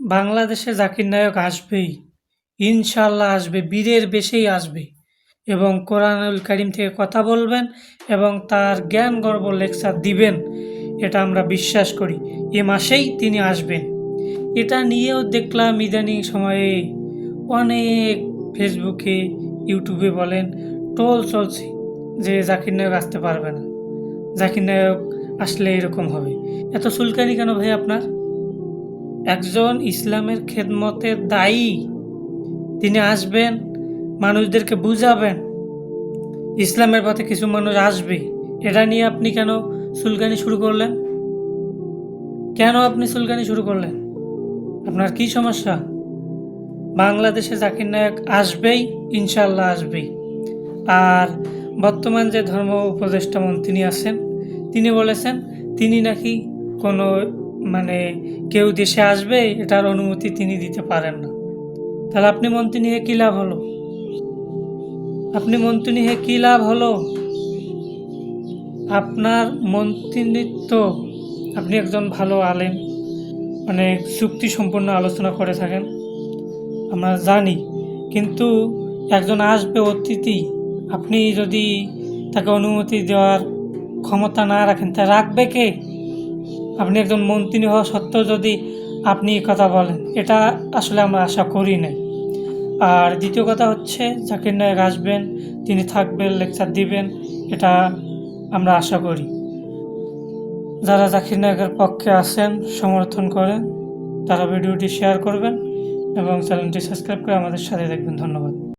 বাংলাদেশে জাকির নায়ক আসবেই। ইনশাআল্লাহ আসবে, বীরের বেশেই আসবে এবং কোরআনুল কারীম থেকে কথা বলবেন এবং তার জ্ঞানগর্ভ লেকচার দিবেন। এটা আমরা বিশ্বাস করি। এ মাসেই তিনি আসবেন। এটা নিয়েও দেখলাম ইদানিং সময়ে অনেক ফেসবুকে, ইউটিউবে বলেন ট্রোল চলছে যে জাকির নায়ক আসতে পারবে না। জাকির নায়ক আসলে এরকম হবে। এত চুলকানি কেন ভাই আপনার? একজন ইসলামের খেদমতের দায়ী, তিনি আসবেন, মানুষদেরকে বুঝাবেন, ইসলামের পথে কিছু মানুষ আসবে। এটা নিয়ে আপনি কেন চুলকানি শুরু করলেন? কেন আপনি চুলকানি শুরু করলেন? আপনার কি সমস্যা? বাংলাদেশে জাকির নায়ক আসবেই, ইনশাল্লাহ আসবেই। আর বর্তমান যে ধর্ম উপদেষ্টা মন্ত্রী আছেন, তিনি বলেছেন তিনি নাকি কোনো কেউ দেশে আসবে এটার অনুমতি তিনি দিতে পারেন না। তাহলে আপনি মন্ত্রী নিয়ে কী লাভ হলো? আপনার মন্ত্রিত্ব, আপনি একজন ভালো আলেম, যুক্তি সম্পন্ন আলোচনা করে থাকেন, আমরা জানি। কিন্তু একজন আসবে অতিথি, আপনি যদি তাকে অনুমতি দেওয়ার ক্ষমতা না রাখেন, তা রাখবে কে? আপনি একজন মন্ত্রী হওয়া সত্ত্বেও যদি আপনি কথা বলেন, এটা আসলে আমরা আশা করি নাই। আর দ্বিতীয় কথা হচ্ছে, জাকির নায়ক আসবেন, তিনি থাকবেন, লেকচার দিবেন, এটা আমরা আশা করি। যারা জাকির নায়কের পক্ষে আছেন, সমর্থন করেন, তারা ভিডিওটি শেয়ার করবেন এবং চ্যানেলটি সাবস্ক্রাইব করে আমাদের সাথে দেখবেন। ধন্যবাদ।